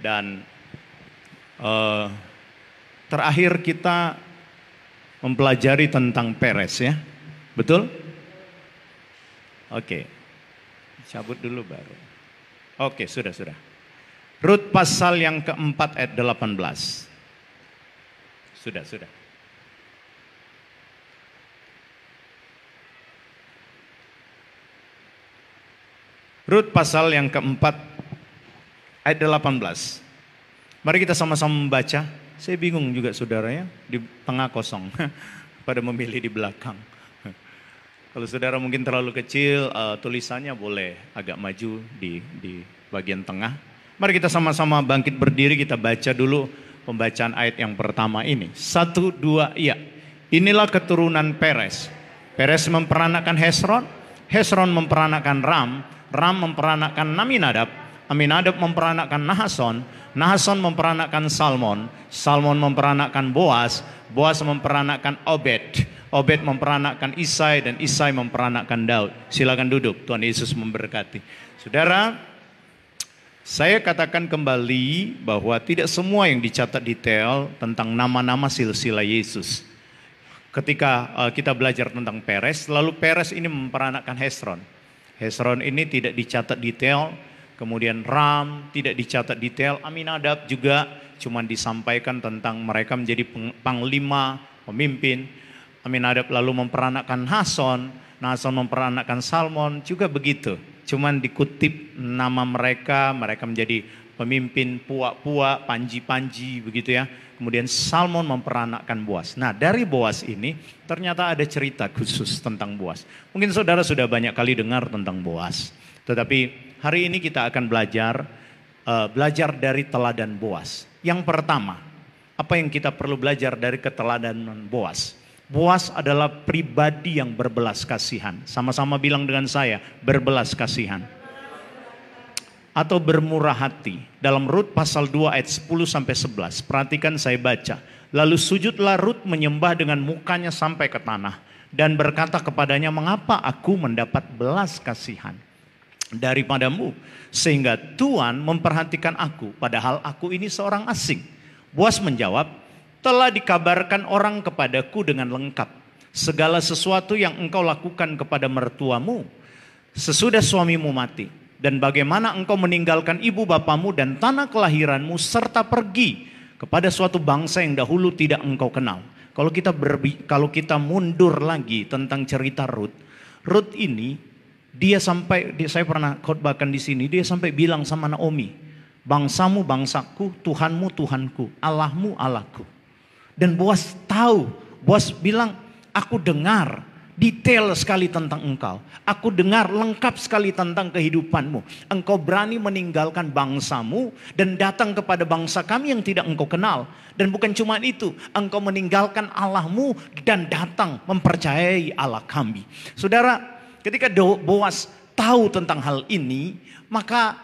Dan terakhir kita mempelajari tentang Peres ya. Betul? Oke. Cabut dulu baru. Oke, sudah. Rut pasal yang keempat ayat 18. Sudah. Rut pasal yang keempat ayat 18. Mari kita sama-sama membaca. Saya bingung juga saudara ya, di tengah kosong. Pada memilih di belakang. Kalau saudara mungkin terlalu kecil, tulisannya boleh agak maju di bagian tengah. Mari kita sama-sama bangkit berdiri, kita baca dulu pembacaan ayat yang pertama ini. 1, 2, iya. Inilah keturunan Peres. Peres memperanakkan Hesron. Hesron memperanakkan Ram. Ram memperanakkan Aminadab. Aminadab memperanakkan Nahason. Nahason memperanakkan Salmon. Salmon memperanakkan Boas. Boas memperanakkan Obed. Obed memperanakkan Isai dan Isai memperanakkan Daud. Silakan duduk, Tuhan Yesus memberkati. Saudara, saya katakan kembali bahwa tidak semua yang dicatat detail tentang nama-nama silsilah Yesus. Ketika kita belajar tentang Peres, lalu Peres ini memperanakkan Hesron. Hesron ini tidak dicatat detail, kemudian Ram tidak dicatat detail, Aminadab juga cuma disampaikan tentang mereka menjadi panglima, pemimpin. Aminadab lalu memperanakkan Nahason, Nahason memperanakkan Salmon, juga begitu. Cuman dikutip nama mereka menjadi pemimpin, puak-puak, panji-panji begitu ya. Kemudian Salmon memperanakkan Boas. Nah dari Boas ini ternyata ada cerita khusus tentang Boas. Mungkin saudara sudah banyak kali dengar tentang Boas. Tetapi hari ini kita akan belajar dari teladan Boas. Yang pertama, apa yang kita perlu belajar dari keteladanan Boas? Boas adalah pribadi yang berbelas kasihan. Sama-sama bilang dengan saya, berbelas kasihan. Atau bermurah hati. Dalam Rut pasal 2 ayat 10-11. Perhatikan saya baca. Lalu sujudlah Rut menyembah dengan mukanya sampai ke tanah. Dan berkata kepadanya, mengapa aku mendapat belas kasihan daripadamu? Sehingga Tuhan memperhatikan aku, padahal aku ini seorang asing. Boas menjawab, telah dikabarkan orang kepadaku dengan lengkap segala sesuatu yang engkau lakukan kepada mertuamu sesudah suamimu mati, dan bagaimana engkau meninggalkan ibu bapamu dan tanah kelahiranmu serta pergi kepada suatu bangsa yang dahulu tidak engkau kenal. Kalau kita mundur lagi tentang cerita Rut ini, saya pernah khotbahkan di sini, dia sampai bilang sama Naomi, bangsamu bangsaku, Tuhanmu Tuhanku, Allahmu Allahku. Dan Boas tahu, Boas bilang, aku dengar detail sekali tentang engkau. Aku dengar lengkap sekali tentang kehidupanmu. Engkau berani meninggalkan bangsamu dan datang kepada bangsa kami yang tidak engkau kenal. Dan bukan cuma itu, engkau meninggalkan Allahmu dan datang mempercayai Allah kami. Saudara, ketika Boas tahu tentang hal ini, maka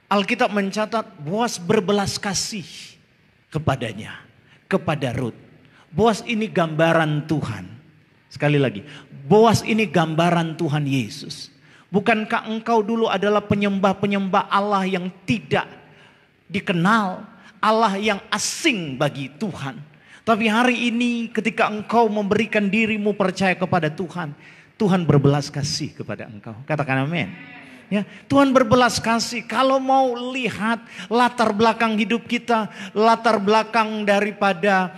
Alkitab mencatat Boas berbelas kasih kepadanya. Kepada Rut. Boas ini gambaran Tuhan. Sekali lagi, Boas ini gambaran Tuhan Yesus. Bukankah engkau dulu adalah penyembah-penyembah Allah yang tidak dikenal, Allah yang asing bagi Tuhan. Tapi hari ini ketika engkau memberikan dirimu percaya kepada Tuhan, Tuhan berbelas kasih kepada engkau. Katakan amin. Ya, Tuhan berbelas kasih. Kalau mau lihat latar belakang hidup kita, latar belakang daripada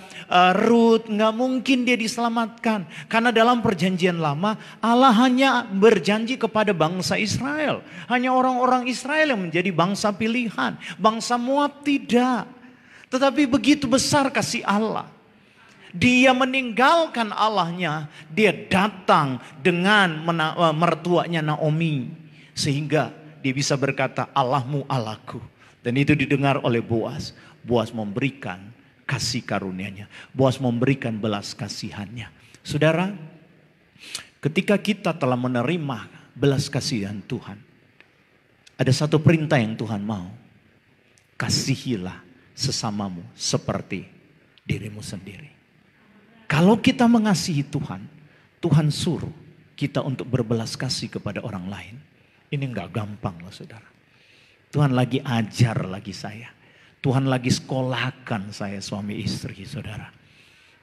Rut, nggak mungkin dia diselamatkan. Karena dalam perjanjian lama Allah hanya berjanji kepada bangsa Israel. Hanya orang-orang Israel yang menjadi bangsa pilihan. Bangsa Moab tidak. Tetapi begitu besar kasih Allah. Dia meninggalkan Allahnya, dia datang dengan mertuanya Naomi. Sehingga dia bisa berkata, Allahmu Allahku. Dan itu didengar oleh Boas. Boas memberikan kasih karunia-Nya. Boas memberikan belas kasihannya. Saudara, ketika kita telah menerima belas kasihan Tuhan, ada satu perintah yang Tuhan mau. Kasihilah sesamamu seperti dirimu sendiri. Kalau kita mengasihi Tuhan, Tuhan suruh kita untuk berbelas kasih kepada orang lain. Ini enggak gampang loh saudara. Tuhan lagi ajar lagi saya. Tuhan lagi sekolahkan saya suami istri, saudara.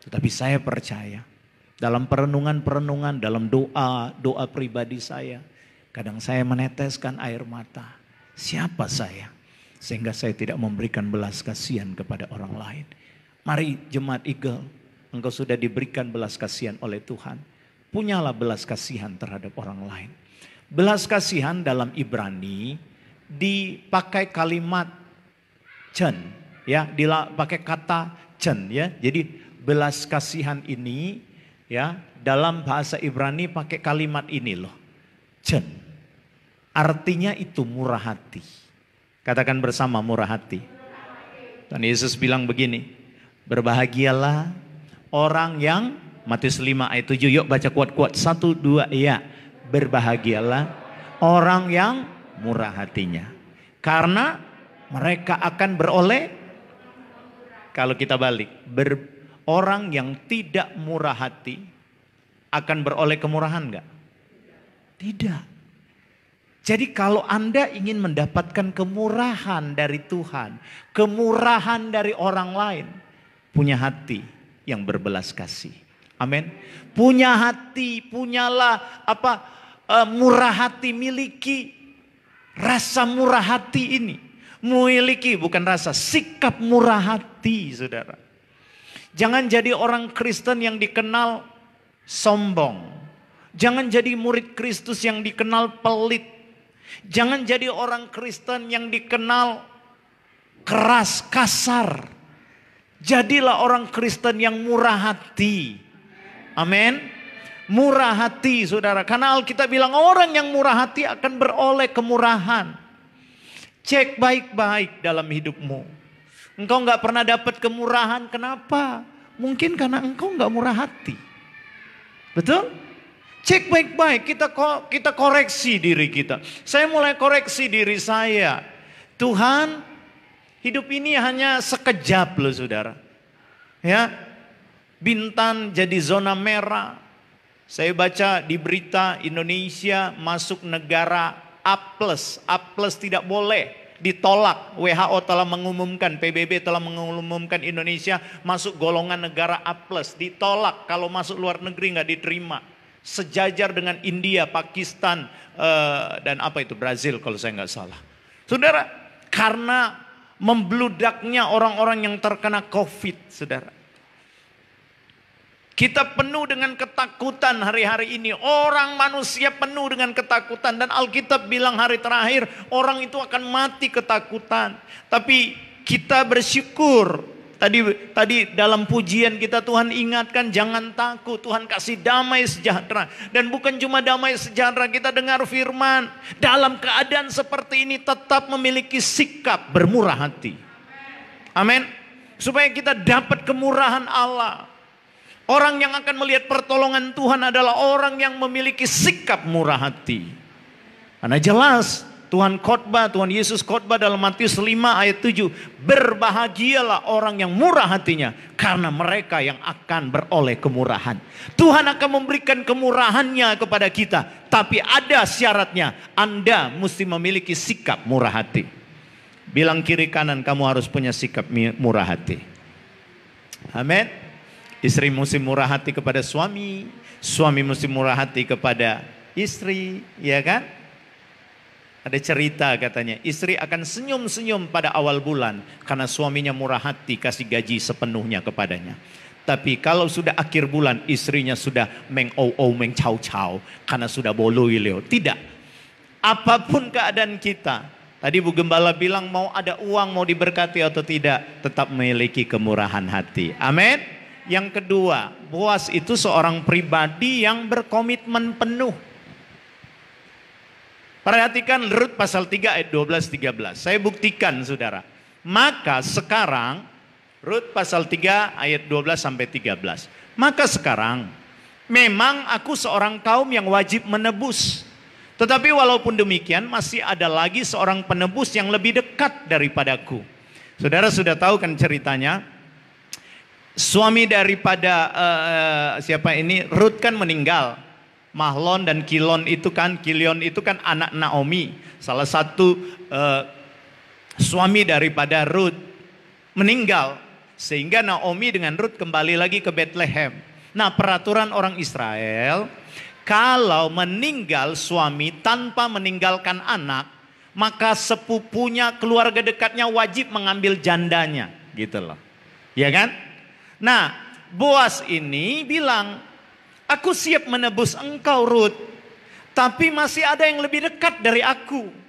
Tetapi saya percaya dalam perenungan-perenungan, dalam doa pribadi saya, kadang saya meneteskan air mata. Siapa saya? Sehingga saya tidak memberikan belas kasihan kepada orang lain. Mari jemaat Eagle, engkau sudah diberikan belas kasihan oleh Tuhan. Punyalah belas kasihan terhadap orang lain. Belas kasihan dalam Ibrani dipakai kalimat chen, ya, dipakai kata chen, ya. Jadi belas kasihan ini, ya, dalam bahasa Ibrani pakai kalimat ini loh, chen. Artinya itu murah hati. Katakan bersama, murah hati. Dan Yesus bilang begini, berbahagialah orang yang, Matius 5 ayat 7, yuk baca kuat-kuat, 1, 2, ya. Berbahagialah orang yang murah hatinya, karena mereka akan beroleh. Kalau kita balik, orang yang tidak murah hati akan beroleh kemurahan enggak? Tidak. Jadi kalau Anda ingin mendapatkan kemurahan dari Tuhan, kemurahan dari orang lain, punya hati yang berbelas kasih. Amin. Punya hati, punyalah murah hati, miliki rasa murah hati ini. Memiliki bukan rasa, sikap murah hati, saudara. Jangan jadi orang Kristen yang dikenal sombong. Jangan jadi murid Kristus yang dikenal pelit. Jangan jadi orang Kristen yang dikenal keras, kasar. Jadilah orang Kristen yang murah hati. Amin. Murah hati, saudara. Karena Alkitab bilang orang yang murah hati akan beroleh kemurahan. Cek baik-baik dalam hidupmu. Engkau gak pernah dapat kemurahan, kenapa? Mungkin karena engkau gak murah hati. Betul? Cek baik-baik, kita koreksi diri kita. Saya mulai koreksi diri saya. Tuhan, hidup ini hanya sekejap loh, saudara. Ya, Bintan jadi zona merah. Saya baca di berita Indonesia masuk negara A+. A+ tidak boleh, ditolak. WHO telah mengumumkan, PBB telah mengumumkan Indonesia masuk golongan negara A+. Ditolak, kalau masuk luar negeri nggak diterima. Sejajar dengan India, Pakistan, dan Brazil kalau saya nggak salah. Saudara, karena membludaknya orang-orang yang terkena COVID, saudara. Kita penuh dengan ketakutan hari-hari ini. Orang manusia penuh dengan ketakutan. Dan Alkitab bilang hari terakhir orang itu akan mati ketakutan. Tapi kita bersyukur. Tadi dalam pujian kita Tuhan ingatkan jangan takut. Tuhan kasih damai sejahtera. Dan bukan cuma damai sejahtera, kita dengar firman. Dalam keadaan seperti ini tetap memiliki sikap bermurah hati. Amin. Supaya kita dapat kemurahan Allah. Orang yang akan melihat pertolongan Tuhan adalah orang yang memiliki sikap murah hati. Karena jelas Tuhan Yesus khotbah dalam Matius 5 ayat 7. Berbahagialah orang yang murah hatinya, karena mereka yang akan beroleh kemurahan. Tuhan akan memberikan kemurahannya kepada kita. Tapi ada syaratnya, Anda mesti memiliki sikap murah hati. Bilang kiri kanan, kamu harus punya sikap murah hati. Amin. Istri mesti murah hati kepada suami. Suami mesti murah hati kepada istri. Ya kan? Ada cerita katanya, istri akan senyum-senyum pada awal bulan karena suaminya murah hati kasih gaji sepenuhnya kepadanya. Tapi kalau sudah akhir bulan istrinya sudah meng-chow-chow karena sudah boloileo. Tidak. Apapun keadaan kita. Tadi Bu Gembala bilang mau ada uang, mau diberkati atau tidak, tetap memiliki kemurahan hati. Amin. Yang kedua, Boas itu seorang pribadi yang berkomitmen penuh. Perhatikan Rut pasal 3 ayat 12-13. Saya buktikan saudara. Maka sekarang, Rut pasal 3 ayat 12-13. Maka sekarang, memang aku seorang kaum yang wajib menebus. Tetapi walaupun demikian masih ada lagi seorang penebus yang lebih dekat daripadaku. Saudara sudah tahu kan ceritanya. Suami daripada Rut kan meninggal. Mahlon dan Kilion itu kan anak Naomi. Salah satu suami daripada Rut. meninggal. Sehingga Naomi dengan Rut kembali lagi ke Bethlehem. Nah, peraturan orang Israel, kalau meninggal suami tanpa meninggalkan anak, maka sepupunya, keluarga dekatnya wajib mengambil jandanya, gitu loh. Ya kan? Nah, Boas ini bilang, aku siap menebus engkau Rut, tapi masih ada yang lebih dekat dari aku.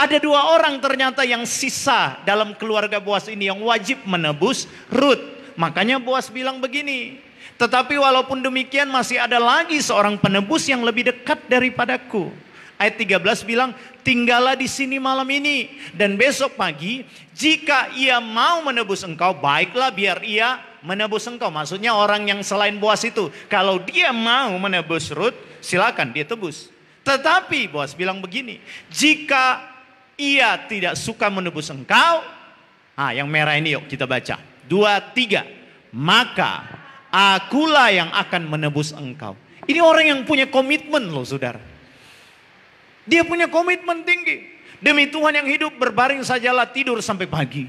Ada 2 orang ternyata yang sisa dalam keluarga Boas ini yang wajib menebus Rut. Makanya Boas bilang begini, tetapi walaupun demikian masih ada lagi seorang penebus yang lebih dekat daripadaku. Ayat 13 bilang, tinggallah di sini malam ini dan besok pagi jika ia mau menebus engkau, baiklah biar ia menebus engkau. Maksudnya orang yang selain Boas itu, kalau dia mau menebus Rut, silakan dia tebus. Tetapi Boas bilang begini, jika ia tidak suka menebus engkau, yang merah ini yuk kita baca. 2, 3. Maka akulah yang akan menebus engkau. Ini orang yang punya komitmen loh saudara. Dia punya komitmen tinggi. Demi Tuhan yang hidup berbaring sajalah tidur sampai pagi.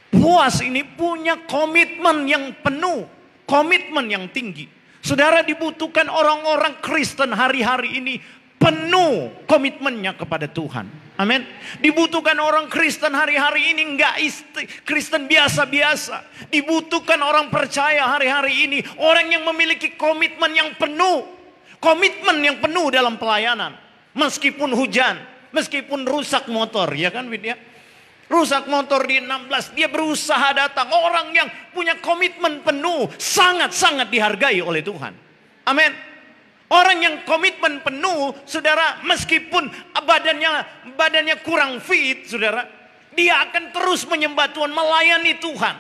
Boas ini punya komitmen yang penuh. Komitmen yang tinggi. Saudara, dibutuhkan orang-orang Kristen hari-hari ini penuh komitmennya kepada Tuhan. Amin. Dibutuhkan orang Kristen hari-hari ini enggak Kristen biasa-biasa. Dibutuhkan orang percaya hari-hari ini, orang yang memiliki komitmen yang penuh. Komitmen yang penuh dalam pelayanan. Meskipun hujan, meskipun rusak motor, ya kan Widya? Rusak motor di 16, dia berusaha datang. Orang yang punya komitmen penuh sangat-sangat dihargai oleh Tuhan. Amin. Orang yang komitmen penuh, saudara, meskipun badannya kurang fit, saudara, dia akan terus menyembah Tuhan, melayani Tuhan.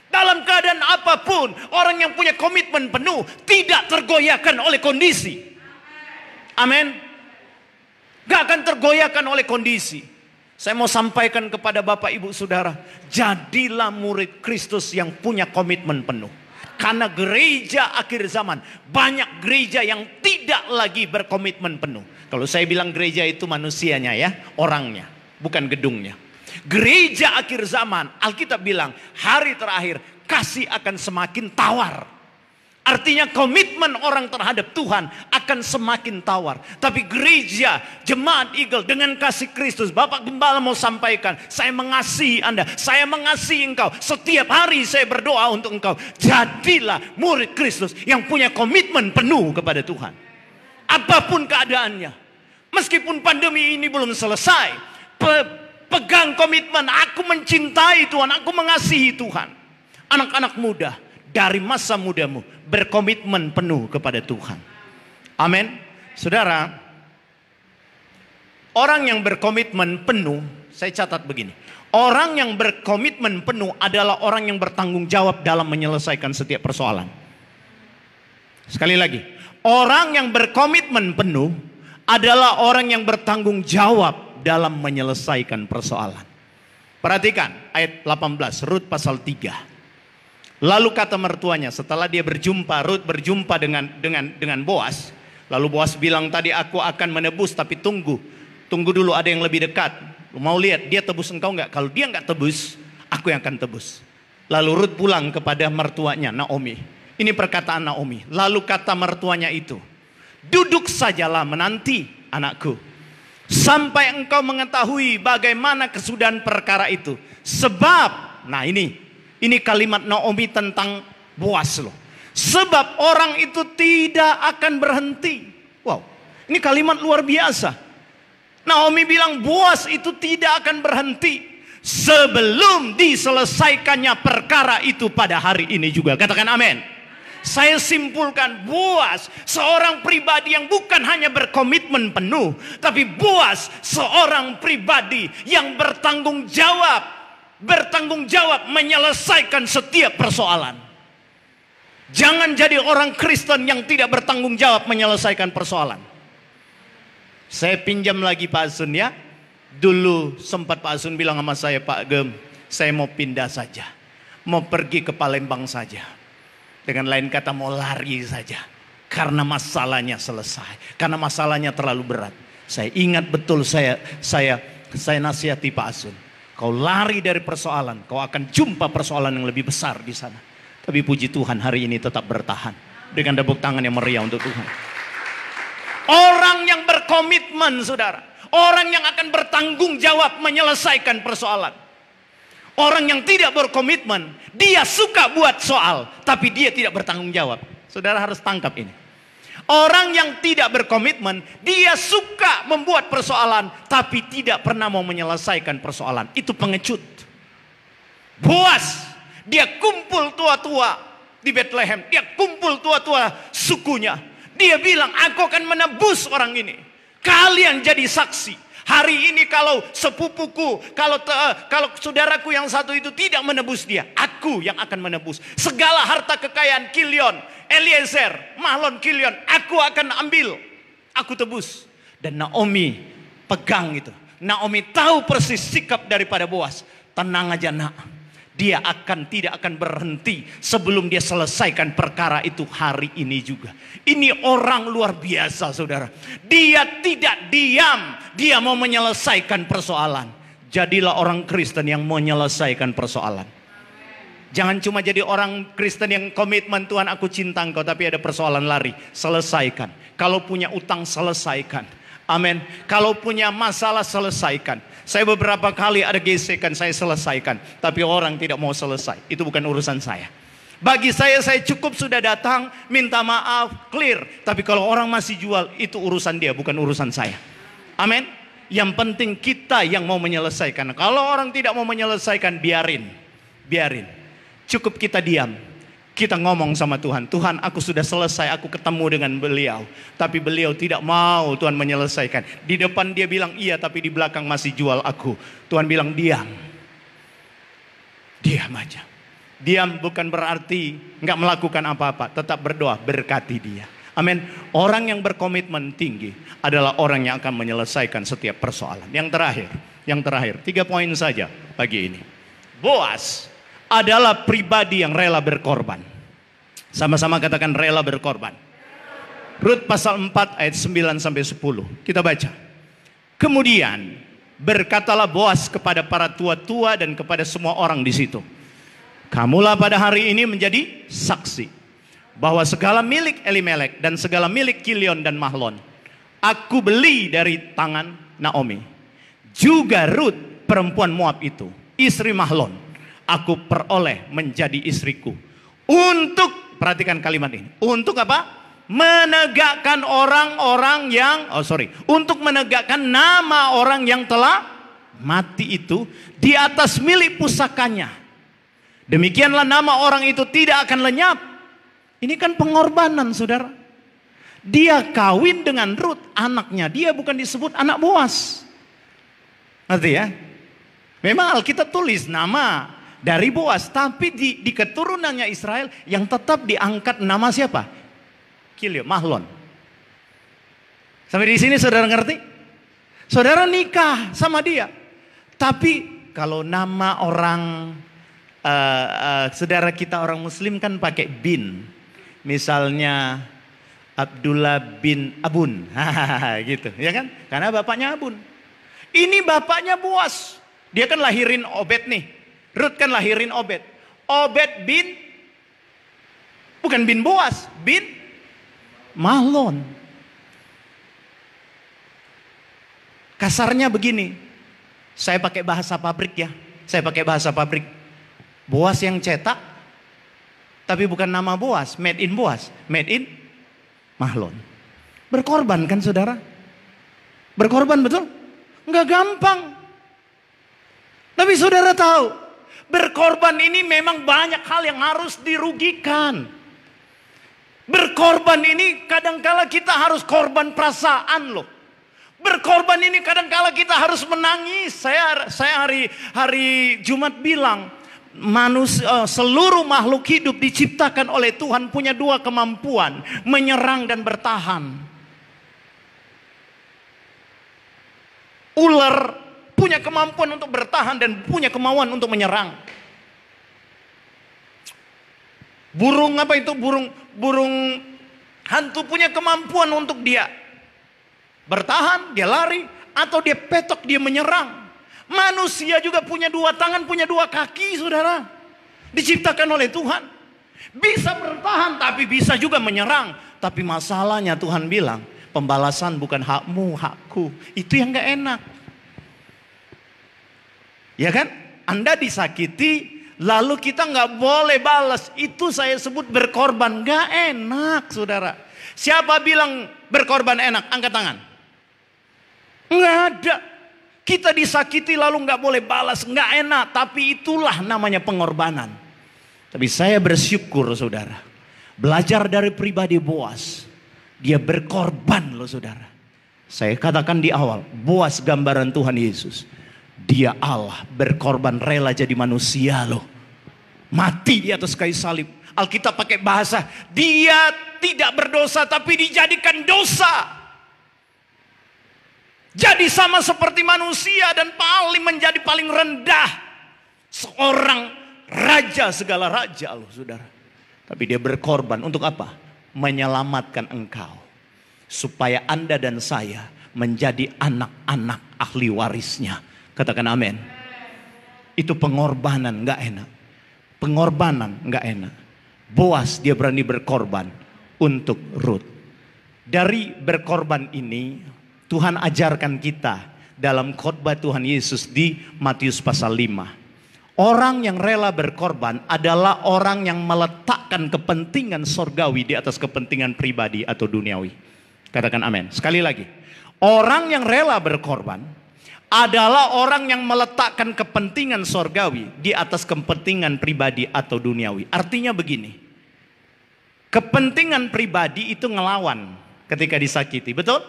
Dalam keadaan apapun, orang yang punya komitmen penuh tidak tergoyahkan oleh kondisi. Amin. Gak akan tergoyahkan oleh kondisi. Saya mau sampaikan kepada Bapak Ibu Saudara, jadilah murid Kristus yang punya komitmen penuh. Karena gereja akhir zaman, banyak gereja yang tidak lagi berkomitmen penuh. Kalau saya bilang gereja itu manusianya ya, orangnya, bukan gedungnya. Gereja akhir zaman, Alkitab bilang hari terakhir kasih akan semakin tawar. Artinya komitmen orang terhadap Tuhan akan semakin tawar. Tapi gereja, jemaat Eagle dengan kasih Kristus, Bapak Gembala mau sampaikan, saya mengasihi Anda, saya mengasihi engkau. Setiap hari saya berdoa untuk engkau. Jadilah murid Kristus yang punya komitmen penuh kepada Tuhan. Apapun keadaannya. Meskipun pandemi ini belum selesai, pegang komitmen, aku mencintai Tuhan, aku mengasihi Tuhan. Anak-anak muda, dari masa mudamu berkomitmen penuh kepada Tuhan. Amin. Saudara, orang yang berkomitmen penuh, saya catat begini. Orang yang berkomitmen penuh adalah orang yang bertanggung jawab dalam menyelesaikan setiap persoalan. Sekali lagi, orang yang berkomitmen penuh adalah orang yang bertanggung jawab dalam menyelesaikan persoalan. Perhatikan ayat 18, Rut pasal 3. Lalu kata mertuanya, setelah dia berjumpa, Rut berjumpa dengan Boas. Lalu Boas bilang, tadi aku akan menebus, tapi tunggu dulu, ada yang lebih dekat. Lu mau lihat dia tebus engkau enggak? Kalau dia enggak tebus, aku yang akan tebus. Lalu Rut pulang kepada mertuanya Naomi. Ini perkataan Naomi. Lalu kata mertuanya itu, duduk sajalah menanti anakku, sampai engkau mengetahui bagaimana kesudahan perkara itu. Sebab, nah ini kalimat Naomi tentang Boas loh. Sebab orang itu tidak akan berhenti. Wow, ini kalimat luar biasa. Naomi bilang Boas itu tidak akan berhenti sebelum diselesaikannya perkara itu pada hari ini juga. Katakan amin. Saya simpulkan, Boas seorang pribadi yang bukan hanya berkomitmen penuh, tapi Boas seorang pribadi yang bertanggung jawab menyelesaikan setiap persoalan. Jangan jadi orang Kristen yang tidak bertanggung jawab menyelesaikan persoalan. Saya pinjam lagi Pak Asun ya. Dulu sempat Pak Asun bilang sama saya, Pak Gem, saya mau pindah saja, mau pergi ke Palembang saja. Dengan lain kata mau lari saja, karena masalahnya selesai, karena masalahnya terlalu berat. Saya ingat betul, saya nasihati Pak Asun. Kau lari dari persoalan, kau akan jumpa persoalan yang lebih besar di sana. Tapi puji Tuhan hari ini tetap bertahan. Dengan tepuk tangan yang meriah untuk Tuhan. Orang yang berkomitmen, saudara. Orang yang akan bertanggung jawab menyelesaikan persoalan. Orang yang tidak berkomitmen, dia suka buat soal, tapi dia tidak bertanggung jawab. Saudara harus tangkap ini. Orang yang tidak berkomitmen, dia suka membuat persoalan, tapi tidak pernah mau menyelesaikan persoalan. Itu pengecut. Boas, dia kumpul tua-tua di Bethlehem. Dia kumpul tua-tua sukunya. Dia bilang, aku akan menebus orang ini. Kalian jadi saksi. Hari ini kalau sepupuku, kalau saudaraku yang satu itu tidak menebus dia, aku yang akan menebus. Segala harta kekayaan Kilion, Eliezer, Mahlon, Kilion, aku akan ambil. Aku tebus. Dan Naomi pegang itu. Naomi tahu persis sikap daripada Boas. Tenang aja nak. Dia tidak akan berhenti sebelum dia selesaikan perkara itu hari ini juga. Ini orang luar biasa, saudara. Dia tidak diam. Dia mau menyelesaikan persoalan. Jadilah orang Kristen yang menyelesaikan persoalan. Jangan cuma jadi orang Kristen yang komitmen, Tuhan aku cinta engkau, tapi ada persoalan lari. Selesaikan. Kalau punya utang, selesaikan. Amin. Kalau punya masalah, selesaikan. Saya beberapa kali ada gesekan, saya selesaikan. Tapi orang tidak mau selesai. Itu bukan urusan saya. Bagi saya cukup sudah datang, minta maaf, clear. Tapi kalau orang masih jual, itu urusan dia, bukan urusan saya. Amin. Yang penting kita yang mau menyelesaikan. Kalau orang tidak mau menyelesaikan, biarin. Cukup kita diam. Kita ngomong sama Tuhan, Tuhan aku sudah selesai, aku ketemu dengan beliau. Tapi beliau tidak mau Tuhan menyelesaikan. Di depan dia bilang iya, tapi di belakang masih jual aku. Tuhan bilang diam. Diam aja. Diam bukan berarti nggak melakukan apa-apa. Tetap berdoa, berkati dia. Amin. Orang yang berkomitmen tinggi adalah orang yang akan menyelesaikan setiap persoalan. Yang terakhir, 3 poin saja pagi ini. Boas adalah pribadi yang rela berkorban. Sama-sama katakan rela berkorban. Rut pasal 4 ayat 9 sampai 10. Kita baca. Kemudian berkatalah Boas kepada para tua-tua dan kepada semua orang di situ. Kamulah pada hari ini menjadi saksi bahwa segala milik Elimelek dan segala milik Kilion dan Mahlon aku beli dari tangan Naomi. Juga Rut perempuan Moab itu, istri Mahlon, aku peroleh menjadi istriku. Untuk, perhatikan kalimat ini. Untuk apa? Menegakkan untuk menegakkan nama orang yang telah mati itu di atas milik pusakanya. Demikianlah nama orang itu tidak akan lenyap. Ini kan pengorbanan, saudara. Dia kawin dengan Rut, anaknya. Dia bukan disebut anak Boas. Ngerti ya? Memang Alkitab tulis nama dari Boas, tapi di keturunannya Israel yang tetap diangkat nama siapa? Kilion, Mahlon. Sampai di sini saudara ngerti? Saudara nikah sama dia. Tapi kalau nama orang saudara kita orang muslim kan pakai bin. Misalnya Abdullah bin Abun. Gitu, ya kan? Karena bapaknya Abun. Ini bapaknya Boas. Dia kan lahirin Obed nih. Rut kan lahirin Obed. Obed bin, bukan bin Boas, bin Mahlon. Kasarnya begini, saya pakai bahasa pabrik ya. Boas yang cetak, tapi bukan nama Boas, made in Boas, made in Mahlon. Berkorban kan saudara? Berkorban betul? Enggak gampang. Tapi saudara tahu, berkorban ini memang banyak hal yang harus dirugikan. Berkorban ini kadangkala kita harus korban perasaan loh. Berkorban ini kadangkala kita harus menangis. Saya hari Jumat bilang, manusia, seluruh makhluk hidup diciptakan oleh Tuhan punya 2 kemampuan, menyerang dan bertahan. Ular punya kemampuan untuk bertahan dan punya kemauan untuk menyerang. Burung apa itu? Burung hantu punya kemampuan untuk dia bertahan, dia lari, atau dia petok, dia menyerang. Manusia juga punya dua tangan, punya dua kaki, saudara. Diciptakan oleh Tuhan. Bisa bertahan, tapi bisa juga menyerang. Tapi masalahnya Tuhan bilang, pembalasan bukan hakmu, hakku. Itu yang gak enak. Ya kan? Anda disakiti, lalu kita gak boleh balas. Itu saya sebut berkorban. Gak enak, saudara. Siapa bilang berkorban enak? Angkat tangan. Nggak ada. Kita disakiti lalu nggak boleh balas, nggak enak. Tapi itulah namanya pengorbanan. Tapi saya bersyukur, saudara, belajar dari pribadi Boas. Dia berkorban loh, saudara. Saya katakan di awal, Boas gambaran Tuhan Yesus. Dia Allah, berkorban, rela jadi manusia loh. Mati di atas kayu salib. Alkitab pakai bahasa, dia tidak berdosa tapi dijadikan dosa. Jadi sama seperti manusia dan menjadi paling rendah. Seorang raja segala raja loh, saudara. Tapi dia berkorban untuk apa? Menyelamatkan engkau. Supaya Anda dan saya menjadi anak-anak ahli warisnya. Katakan amin. Itu pengorbanan gak enak. Pengorbanan gak enak. Boas dia berani berkorban untuk Ruth. Dari berkorban ini Tuhan ajarkan kita dalam khotbah Tuhan Yesus di Matius pasal 5. Orang yang rela berkorban adalah orang yang meletakkan kepentingan sorgawi di atas kepentingan pribadi atau duniawi. Katakan amin. Sekali lagi. Orang yang rela berkorban adalah orang yang meletakkan kepentingan sorgawi di atas kepentingan pribadi atau duniawi. Artinya begini. Kepentingan pribadi itu ngelawan ketika disakiti. Betul?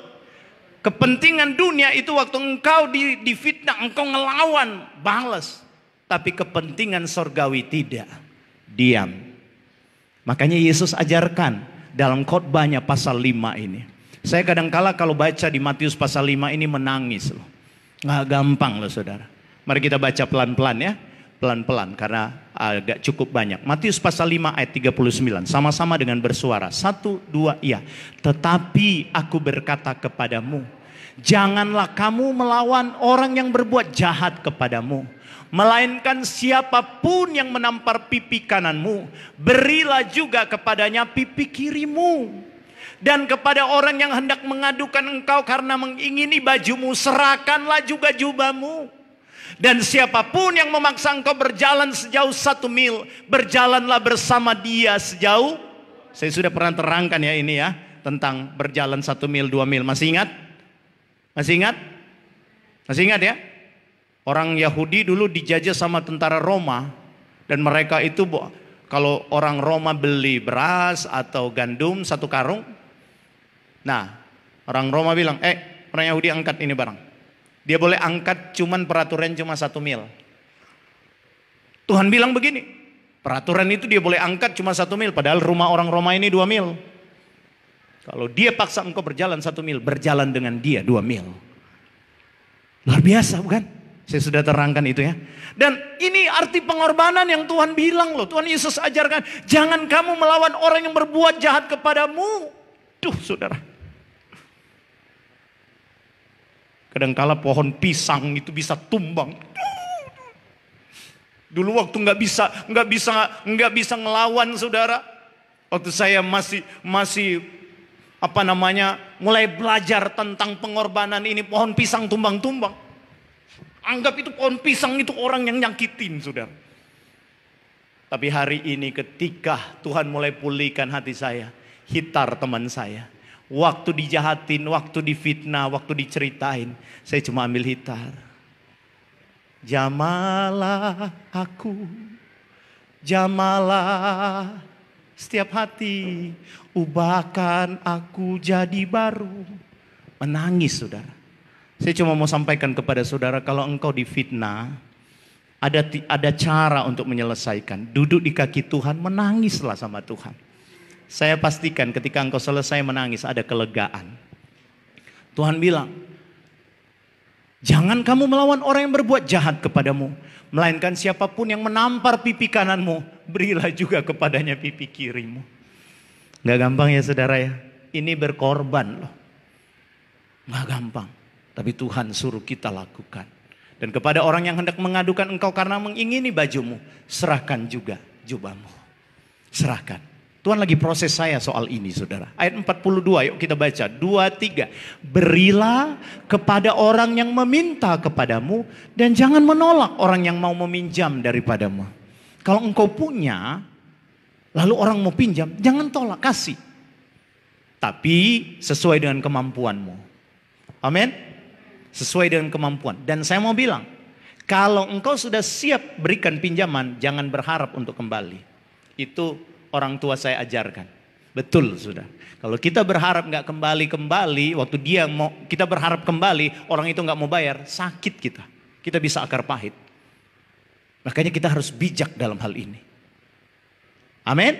Kepentingan dunia itu waktu engkau difitnah, engkau ngelawan, balas. Tapi kepentingan sorgawi tidak, diam. Makanya Yesus ajarkan dalam khotbahnya pasal 5 ini. Saya kadangkala kalau baca di Matius pasal 5 ini menangis loh. Nggak gampang loh, saudara. Mari kita baca pelan-pelan ya. Pelan-pelan karena agak cukup banyak. Matius pasal 5 ayat 39. Sama-sama dengan bersuara. 1, 2, iya. Tetapi aku berkata kepadamu, janganlah kamu melawan orang yang berbuat jahat kepadamu. Melainkan siapapun yang menampar pipi kananmu, berilah juga kepadanya pipi kirimu. Dan kepada orang yang hendak mengadukan engkau karena mengingini bajumu, serahkanlah juga jubahmu. Dan siapapun yang memaksa engkau berjalan sejauh 1 mil, berjalanlah bersama dia sejauh. Saya sudah pernah terangkan ya ini ya, tentang berjalan 1 mil, 2 mil. Masih ingat? Masih ingat? Masih ingat ya? Orang Yahudi dulu dijajah sama tentara Roma. Dan mereka itu kalau orang Roma beli beras atau gandum 1 karung. Nah, orang Roma bilang, orang Yahudi angkat ini barang. Dia boleh angkat cuman peraturan cuma 1 mil. Tuhan bilang begini, peraturan itu dia boleh angkat cuma 1 mil. Padahal rumah orang Roma ini 2 mil. Kalau dia paksa engkau berjalan 1 mil, berjalan dengan dia 2 mil. Luar biasa bukan? Saya sudah terangkan itu ya. Dan ini arti pengorbanan yang Tuhan bilang loh. Tuhan Yesus ajarkan, jangan kamu melawan orang yang berbuat jahat kepadamu. Duh saudara. Kadangkala pohon pisang itu bisa tumbang. Dulu waktu nggak bisa ngelawan saudara. Waktu saya masih mulai belajar tentang pengorbanan ini, pohon pisang tumbang-tumbang. Anggap itu pohon pisang itu orang yang nyakitin saudara. Tapi hari ini ketika Tuhan mulai pulihkan hati saya, Hitar teman saya. Waktu dijahatin, waktu difitnah, waktu diceritain, saya cuma ambil Hitar. Jamalah aku, jamalah setiap hati, ubahkan aku jadi baru. Menangis saudara. Saya cuma mau sampaikan kepada saudara, kalau engkau difitnah, ada cara untuk menyelesaikan. Duduk di kaki Tuhan, menangislah sama Tuhan. Saya pastikan ketika engkau selesai menangis ada kelegaan. Tuhan bilang, jangan kamu melawan orang yang berbuat jahat kepadamu. Melainkan siapapun yang menampar pipi kananmu, berilah juga kepadanya pipi kirimu. Gak gampang ya saudara ya. Ini berkorban loh. Gak gampang. Tapi Tuhan suruh kita lakukan. Dan kepada orang yang hendak mengadukan engkau karena mengingini bajumu, serahkan juga jubahmu. Serahkan. Tuhan lagi proses saya soal ini, saudara. Ayat 42, yuk kita baca. 2, 3. Berilah kepada orang yang meminta kepadamu, dan jangan menolak orang yang mau meminjam daripadamu. Kalau engkau punya, lalu orang mau pinjam, jangan tolak, kasih. Tapi sesuai dengan kemampuanmu. Amin. Sesuai dengan kemampuan. Dan saya mau bilang, kalau engkau sudah siap berikan pinjaman, jangan berharap untuk kembali. Itu orang tua saya ajarkan. Betul, sudah. Kalau kita berharap nggak kembali, waktu dia mau kita berharap kembali, orang itu nggak mau bayar, sakit kita. Kita bisa akar pahit. Makanya kita harus bijak dalam hal ini. Amin.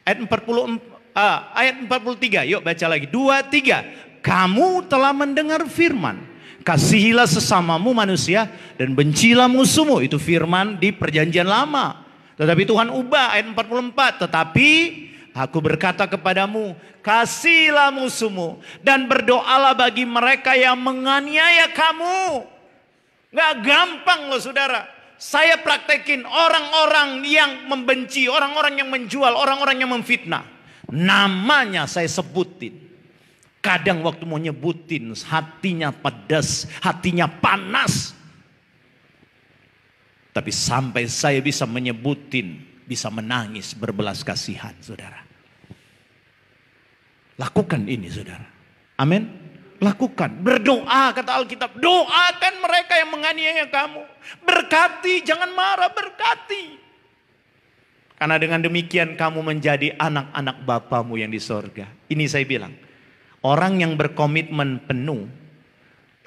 Ayat 43, yuk baca lagi. 2, 3. Kamu telah mendengar firman, kasihilah sesamamu manusia dan bencilah musuhmu. Itu firman di perjanjian lama. Tetapi Tuhan ubah ayat 44. Tetapi aku berkata kepadamu, kasihilah musuhmu dan berdoalah bagi mereka yang menganiaya kamu. Gak gampang loh, saudara. Saya praktekin orang-orang yang membenci, orang-orang yang menjual, orang-orang yang memfitnah. Namanya saya sebutin. Kadang waktu mau nyebutin hatinya pedas, hatinya panas. Tapi sampai saya bisa menyebutin, bisa menangis berbelas kasihan, saudara. Lakukan ini, saudara. Amin. Lakukan. Berdoa, kata Alkitab. Doakan mereka yang menganiaya kamu. Berkati, jangan marah, berkati. Karena dengan demikian kamu menjadi anak-anak Bapamu yang di sorga. Ini saya bilang. Orang yang berkomitmen penuh,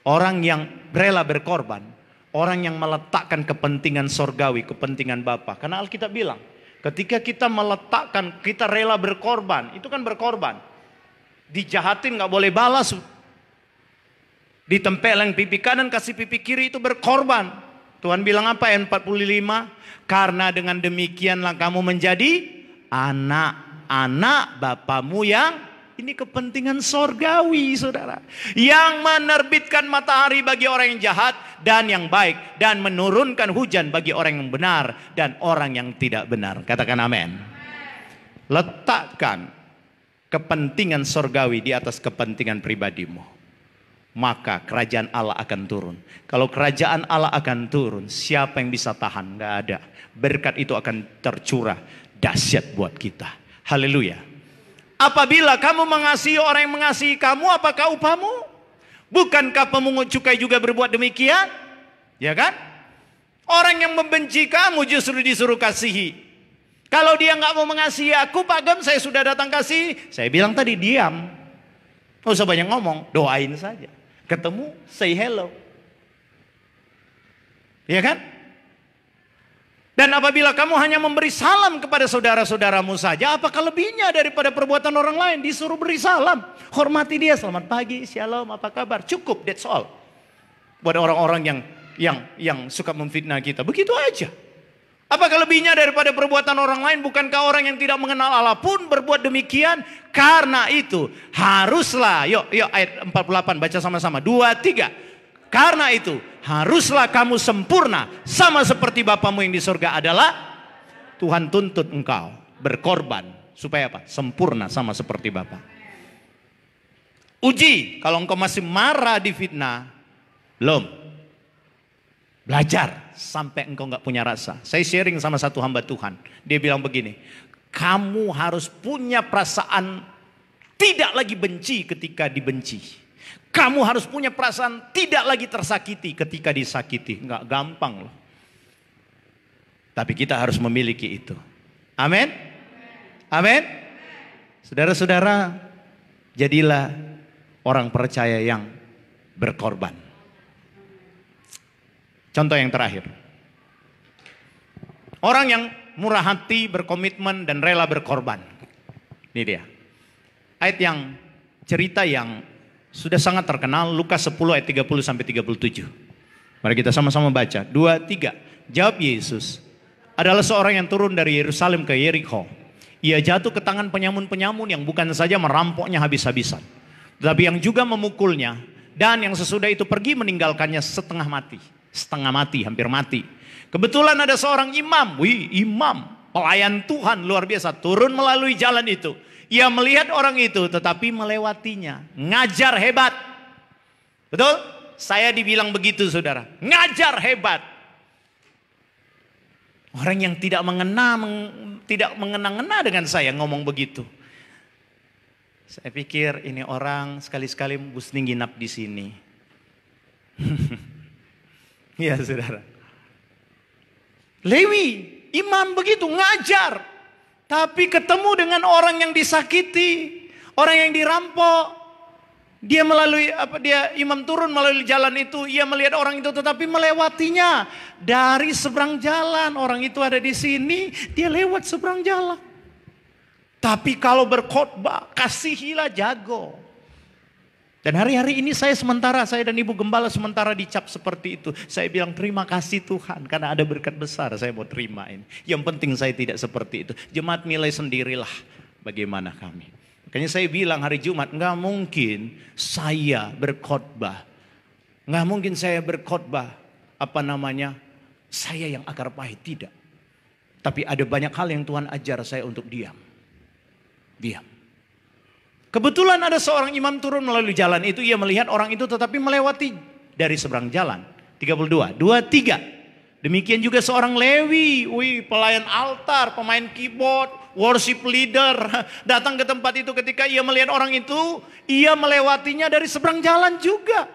orang yang rela berkorban, orang yang meletakkan kepentingan sorgawi, kepentingan Bapa. Karena Alkitab bilang, ketika kita meletakkan, kita rela berkorban, itu kan berkorban. Dijahatin gak boleh balas. Ditempeleng pipi kanan, kasih pipi kiri, itu berkorban. Tuhan bilang apa? Ayat 45, karena dengan demikianlah kamu menjadi anak-anak Bapamu yang... Ini kepentingan sorgawi, saudara. Yang menerbitkan matahari bagi orang yang jahat dan yang baik. Dan menurunkan hujan bagi orang yang benar dan orang yang tidak benar. Katakan amin. Letakkan kepentingan sorgawi di atas kepentingan pribadimu. Maka kerajaan Allah akan turun. Kalau kerajaan Allah akan turun, siapa yang bisa tahan? Gak ada. Berkat itu akan tercurah. Dahsyat buat kita. Haleluya. Apabila kamu mengasihi orang yang mengasihi kamu, apakah upahmu? Bukankah pemungut cukai juga berbuat demikian? Ya kan? Orang yang membenci kamu justru disuruh kasihi. Kalau dia nggak mau mengasihi aku, Pak Gem, saya sudah datang kasih. Saya bilang tadi, diam. Nggak usah banyak ngomong, doain saja. Ketemu, say hello. Ya kan? Dan apabila kamu hanya memberi salam kepada saudara-saudaramu saja, apakah lebihnya daripada perbuatan orang lain? Disuruh beri salam. Hormati dia, selamat pagi, shalom, apa kabar? Cukup, that's all. Buat orang-orang yang suka memfitnah kita. Begitu aja. Apakah lebihnya daripada perbuatan orang lain? Bukankah orang yang tidak mengenal Allah pun berbuat demikian? Karena itu haruslah, yuk ayat 48 baca sama-sama. 2, 3. Karena itu haruslah kamu sempurna sama seperti Bapamu yang di surga adalah. Tuhan tuntut engkau berkorban supaya apa? Sempurna sama seperti Bapa. Uji kalau engkau masih marah di fitnah, belum. Belajar sampai engkau nggak punya rasa. Saya sharing sama satu hamba Tuhan, dia bilang begini, kamu harus punya perasaan tidak lagi benci ketika dibenci. Kamu harus punya perasaan tidak lagi tersakiti ketika disakiti. Enggak gampang loh. Tapi kita harus memiliki itu. Amin. Amin. Saudara-saudara, jadilah orang percaya yang berkorban. Contoh yang terakhir. Orang yang murah hati, berkomitmen dan rela berkorban. Ini dia. Ayat yang cerita yang sudah sangat terkenal, Lukas 10 ayat 30 sampai 37. Mari kita sama-sama baca. 2, 3. Jawab Yesus, adalah seorang yang turun dari Yerusalem ke Yerikho. Ia jatuh ke tangan penyamun-penyamun yang bukan saja merampoknya habis-habisan, tetapi yang juga memukulnya Dan yang sesudah itu pergi meninggalkannya setengah mati, hampir mati. Kebetulan ada seorang imam, pelayan Tuhan luar biasa, turun melalui jalan itu. Ia melihat orang itu tetapi melewatinya. Ngajar hebat. Betul? Saya dibilang begitu saudara. Ngajar hebat. Orang yang tidak mengena-ngena dengan saya ngomong begitu. Saya pikir ini orang sekali-sekali mesti nginap di sini. Ya saudara. Lewi, imam begitu ngajar. Tapi ketemu dengan orang yang disakiti, orang yang dirampok. Imam turun melalui jalan itu, ia melihat orang itu tetapi melewatinya. Dari seberang jalan, orang itu ada di sini, dia lewat seberang jalan. Tapi kalau berkhotbah, kasihilah jago. Dan hari-hari ini saya dan Ibu Gembala sementara dicap seperti itu. Saya bilang terima kasih Tuhan karena ada berkat besar saya mau terima ini. Yang penting saya tidak seperti itu. Jemaat nilai sendirilah bagaimana kami. Makanya saya bilang hari Jumat nggak mungkin saya berkhotbah. Nggak mungkin saya berkhotbah saya yang akar pahit, tidak. Tapi ada banyak hal yang Tuhan ajar saya untuk diam. Kebetulan ada seorang imam turun melalui jalan itu. Ia melihat orang itu tetapi melewati dari seberang jalan. 32, 23. Demikian juga seorang Lewi. Pelayan altar, pemain keyboard, worship leader. Datang ke tempat itu ketika ia melihat orang itu. Ia melewatinya dari seberang jalan juga.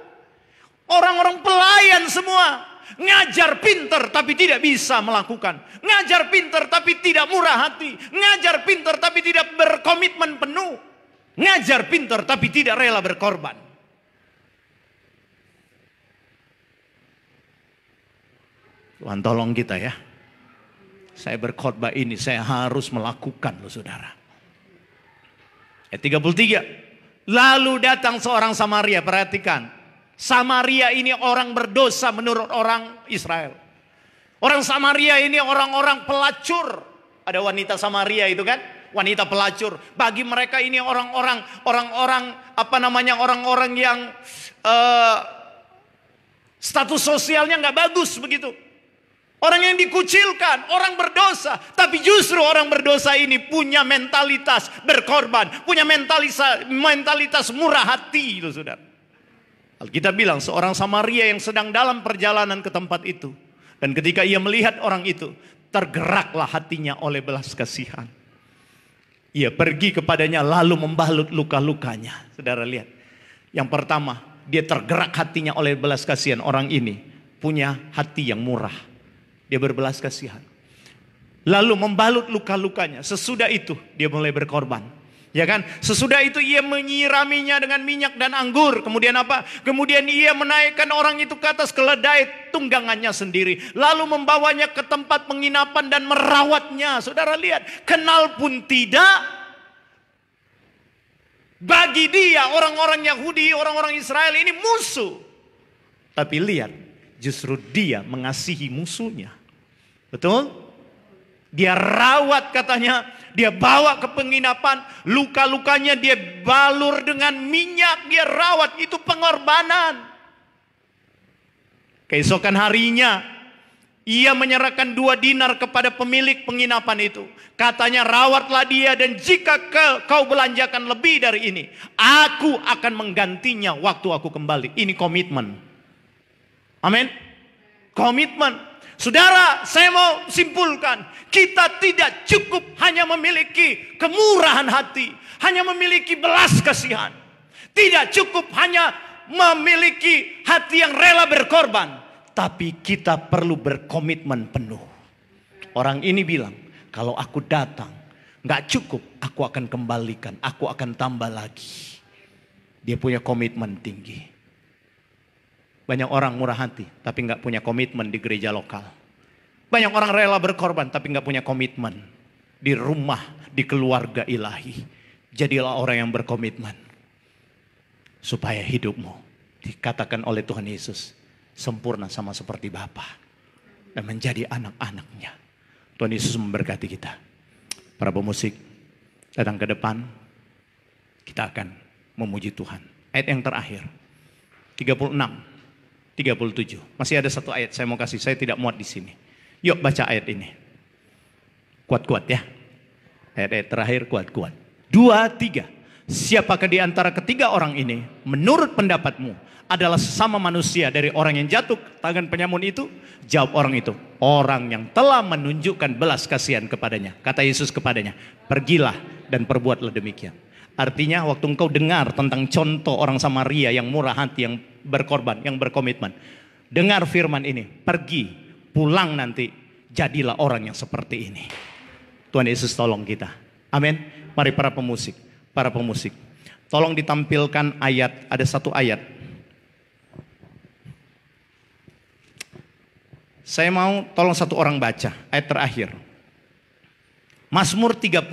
Orang-orang pelayan semua. Ngajar pinter tapi tidak bisa melakukan. Ngajar pinter tapi tidak murah hati. Ngajar pinter tapi tidak berkomitmen penuh. Ngajar pintar tapi tidak rela berkorban. Tuhan tolong kita ya. Saya berkhotbah ini saya harus melakukan loh saudara. Ayat 33. Lalu datang seorang Samaria, perhatikan. Samaria ini orang berdosa menurut orang Israel. Orang Samaria ini orang-orang pelacur. Ada wanita Samaria itu kan? Wanita pelacur. Bagi mereka ini orang-orang yang status sosialnya nggak bagus begitu. Orang yang dikucilkan, orang berdosa. Tapi justru orang berdosa ini punya mentalitas berkorban, punya mentalitas murah hati itu saudara. Alkitab bilang seorang Samaria yang sedang dalam perjalanan ke tempat itu. Dan ketika ia melihat orang itu, tergeraklah hatinya oleh belas kasihan. Ia pergi kepadanya lalu membalut luka-lukanya. Saudara lihat. Yang pertama, dia tergerak hatinya oleh belas kasihan. Orang ini punya hati yang murah. Dia berbelas kasihan. Lalu membalut luka-lukanya. Sesudah itu dia mulai berkorban. Ya kan? Sesudah itu ia menyiraminya dengan minyak dan anggur. Kemudian apa? Kemudian ia menaikkan orang itu ke atas keledai tunggangannya sendiri. Lalu membawanya ke tempat penginapan dan merawatnya. Saudara lihat, kenal pun tidak. Bagi dia orang-orang Yahudi, orang-orang Israel ini musuh. Tapi lihat, justru dia mengasihi musuhnya. Betul? Dia rawat katanya, dia bawa ke penginapan, luka-lukanya dia balur dengan minyak, dia rawat, itu pengorbanan. Keesokan harinya, ia menyerahkan 2 dinar kepada pemilik penginapan itu. Katanya rawatlah dia dan jika kau belanjakan lebih dari ini, aku akan menggantinya waktu aku kembali. Ini komitmen. Amin. Komitmen. Saudara, saya mau simpulkan, kita tidak cukup hanya memiliki kemurahan hati, hanya memiliki belas kasihan. Tidak cukup hanya memiliki hati yang rela berkorban, tapi kita perlu berkomitmen penuh. Orang ini bilang, kalau aku datang, gak cukup, aku akan kembalikan, aku akan tambah lagi. Dia punya komitmen tinggi. Banyak orang murah hati, tapi gak punya komitmen di gereja lokal. Banyak orang rela berkorban, tapi gak punya komitmen di rumah, di keluarga ilahi. Jadilah orang yang berkomitmen. Supaya hidupmu dikatakan oleh Tuhan Yesus sempurna sama seperti Bapa. Dan menjadi anak-anaknya. Tuhan Yesus memberkati kita. Para pemusik datang ke depan. Kita akan memuji Tuhan. Ayat yang terakhir. 36, 37. Masih ada satu ayat saya mau kasih, saya tidak muat di sini. Yuk baca ayat ini. Kuat-kuat ya. Ayat-ayat terakhir kuat-kuat. 2, 3. Siapakah di antara ketiga orang ini menurut pendapatmu adalah sesama manusia dari orang yang jatuh tangan penyamun itu? Jawab orang itu, orang yang telah menunjukkan belas kasihan kepadanya. Kata Yesus kepadanya, pergilah dan perbuatlah demikian. Artinya waktu engkau dengar tentang contoh orang Samaria yang murah hati, yang berkorban, yang berkomitmen, dengar firman ini, pergi, pulang nanti, jadilah orang yang seperti ini. Tuhan Yesus tolong kita. Amin. Mari para pemusik, tolong ditampilkan ayat, ada satu ayat. Saya mau tolong satu orang baca ayat terakhir. Mazmur 30